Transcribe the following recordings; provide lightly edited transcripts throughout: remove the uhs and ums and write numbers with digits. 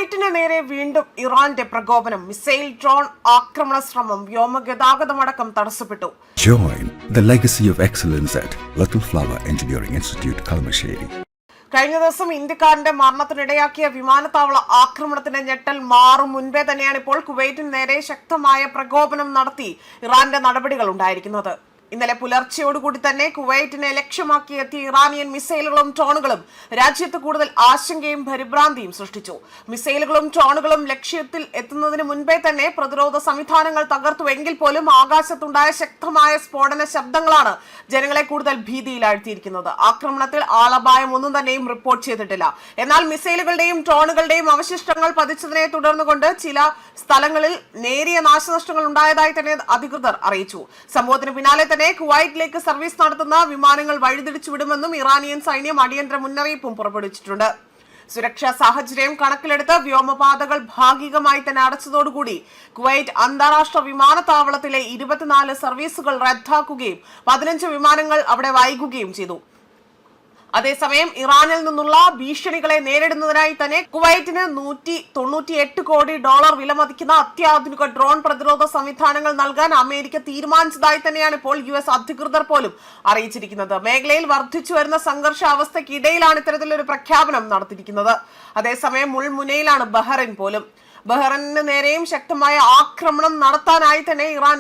കുവൈറ്റിന് നേരെ വീണ്ടും ഇറാന്റെ പ്രകോപനം. മിസൈൽ ഡ്രോൺ ആക്രമണ ശ്രമം, വ്യോമഗതാഗതമടക്കം തടസ്സപ്പെട്ടു. Join the legacy of excellence at Little Flower Engineering Institute, Kalmasheri. കഴിഞ്ഞ ദിവസം ഇന്ത്യക്കാരന്റെ മരണത്തിനിടയാക്കിയ വിമാനത്താവള ആക്രമണത്തിന്റെ ഞെട്ടൽ മാറും മുൻപേ തന്നെയാണ് ഇപ്പോൾ കുവൈറ്റിന് നേരെ ശക്തമായ പ്രകോപനം നടത്തി ഇറാന്റെ നടപടികൾ ഉണ്ടായിരിക്കുന്നത്. ഇന്നലെ പുലർച്ചെയോടുകൂടി തന്നെ കുവൈറ്റിനെ ലക്ഷ്യമാക്കി എത്തിയ ഇറാനിയൻ മിസൈലുകളും ഡ്രോണുകളും രാജ്യത്ത് കൂടുതൽ ആശങ്കയും പരിഭ്രാന്തിയും സൃഷ്ടിച്ചു. മിസൈലുകളും ഡ്രോണുകളും ലക്ഷ്യത്തിൽ എത്തുന്നതിന് മുൻപേ തന്നെ പ്രതിരോധ സംവിധാനങ്ങൾ തകർത്തുവെങ്കിൽ പോലും ആകാശത്തുണ്ടായ ശക്തമായ സ്ഫോടന ശബ്ദങ്ങളാണ് ജനങ്ങളെ കൂടുതൽ ഭീതിയിലാഴ്ത്തിയിരിക്കുന്നത്. ആക്രമണത്തിൽ ആളപായം ഒന്നും തന്നെയും റിപ്പോർട്ട് ചെയ്തിട്ടില്ല. എന്നാൽ മിസൈലുകളുടെയും ഡ്രോണുകളുടെയും അവശിഷ്ടങ്ങൾ പതിച്ചതിനെ തുടർന്നുകൊണ്ട് ചില സ്ഥലങ്ങളിൽ നേരിയ നാശനഷ്ടങ്ങൾ ഉണ്ടായതായി തന്നെ അധികൃതർ അറിയിച്ചു. സംഭവത്തിന് പിന്നാലെ കുവൈറ്റിലേക്ക് സർവീസ് നടത്തുന്ന വിമാനങ്ങൾ വഴിതിരിച്ചുവിടുമെന്നും ഇറാനിയൻ സൈന്യം അടിയന്തര മുന്നറിയിപ്പും പുറപ്പെടുവിച്ചിട്ടുണ്ട്. സുരക്ഷാ സാഹചര്യം കണക്കിലെടുത്ത് വ്യോമപാതകൾ ഭാഗികമായി തന്നെ അടച്ചതോടുകൂടി കുവൈറ്റ് അന്താരാഷ്ട്ര വിമാനത്താവളത്തിലെ 24 സർവീസുകൾ റദ്ദാക്കുകയും 15 വിമാനങ്ങൾ അവിടെ വൈകുകയും ചെയ്തു. അതേസമയം ഇറാനിൽ നിന്നുള്ള ഭീഷണികളെ നേരിടുന്നതിനായി തന്നെ കുവൈറ്റിന് $198 കോടി വിലമതിക്കുന്ന അത്യാധുനിക ഡ്രോൺ പ്രതിരോധ സംവിധാനങ്ങൾ നൽകാൻ അമേരിക്ക തീരുമാനിച്ചതായി തന്നെയാണ് ഇപ്പോൾ US അധികൃതർ പോലും അറിയിച്ചിരിക്കുന്നത്. മേഖലയിൽ വർദ്ധിച്ചു വരുന്ന സംഘർഷാവസ്ഥയ്ക്കിടയിലാണ് ഇത്തരത്തിലൊരു പ്രഖ്യാപനം നടത്തിയിരിക്കുന്നത്. അതേസമയം മുൾമുനയിലാണ് ബഹ്റൈൻ പോലും. ബഹ്റൈനിന് നേരെയും ശക്തമായ ആക്രമണം നടത്താനായി തന്നെ ഇറാൻ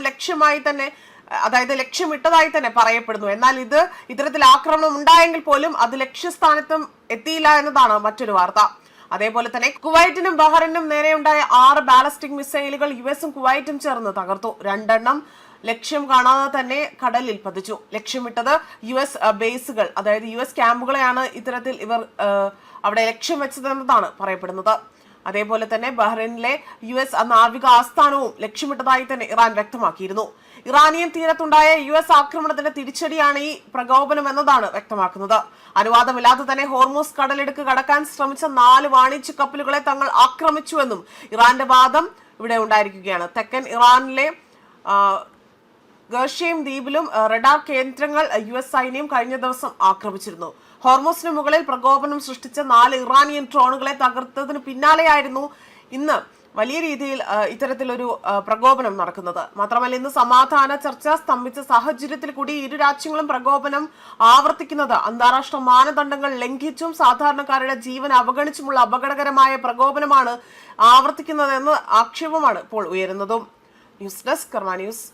ലക്ഷ്യമിട്ടതായി തന്നെ പറയപ്പെടുന്നു. എന്നാൽ ഇത്തരത്തിൽ ആക്രമണം ഉണ്ടായെങ്കിൽ പോലും അത് ലക്ഷ്യസ്ഥാനത്തും എത്തിയില്ല എന്നതാണ് മറ്റൊരു വാർത്ത. അതേപോലെ തന്നെ കുവൈറ്റിനും ബഹ്റൈനും നേരെയുണ്ടായ 6 ബാലിസ്റ്റിക് മിസൈലുകൾ US-ഉം കുവൈറ്റും ചേർന്ന് തകർത്തു. 2 എണ്ണം ലക്ഷ്യം കാണാതെ തന്നെ കടലിൽ പതിച്ചു. ലക്ഷ്യമിട്ടത് US ബേസുകൾ, അതായത് US ക്യാമ്പുകളെയാണ് ഇത്തരത്തിൽ ഇവർ അവിടെ ലക്ഷ്യം വെച്ചതെന്നതാണ് പറയപ്പെടുന്നത്. അതേപോലെ തന്നെ ബഹ്റൈനിലെ US നാവിക ആസ്ഥാനവും ലക്ഷ്യമിട്ടതായി തന്നെ ഇറാൻ വ്യക്തമാക്കിയിരുന്നു. ഇറാനിയൻ തീരത്തുണ്ടായ US ആക്രമണത്തിന്റെ തിരിച്ചടിയാണ് ഈ പ്രകോപനം എന്നതാണ് വ്യക്തമാക്കുന്നത്. അനുവാദമില്ലാതെ തന്നെ ഹോർമൂസ് കടലിടുക്ക് കടക്കാൻ ശ്രമിച്ച 4 വാണിജ്യ കപ്പലുകളെ തങ്ങൾ ആക്രമിച്ചുവെന്നും ഇറാന്റെ വാദം ഇവിടെ ഉണ്ടായിരിക്കുകയാണ്. തെക്കൻ ഇറാനിലെ ഗർഷേം ദ്വീപിലും റഡാർ കേന്ദ്രങ്ങൾ US സൈന്യം കഴിഞ്ഞ ദിവസം ആക്രമിച്ചിരുന്നു. ഹോർമൂസിന് മുകളിൽ പ്രകോപനം സൃഷ്ടിച്ച 4 ഇറാനിയൻ ഡ്രോണുകളെ തകർത്തതിന് പിന്നാലെയായിരുന്നു ഇന്ന് വലിയ രീതിയിൽ ഇത്തരത്തിലൊരു പ്രകോപനം നടക്കുന്നത്. മാത്രമല്ല ഇന്ന് സമാധാന ചർച്ച സ്തംഭിച്ച സാഹചര്യത്തിൽ കൂടി ഇരു രാജ്യങ്ങളും പ്രകോപനം ആവർത്തിക്കുന്നത് അന്താരാഷ്ട്ര മാനദണ്ഡങ്ങൾ ലംഘിച്ചും സാധാരണക്കാരുടെ ജീവൻ അവഗണിച്ചുമുള്ള അപകടകരമായ പ്രകോപനമാണ് ആവർത്തിക്കുന്നതെന്ന് ആക്ഷേപമാണ് ഇപ്പോൾ ഉയരുന്നതും. ന്യൂസ് ഡെസ്ക് കർമ്മ ന്യൂസ്.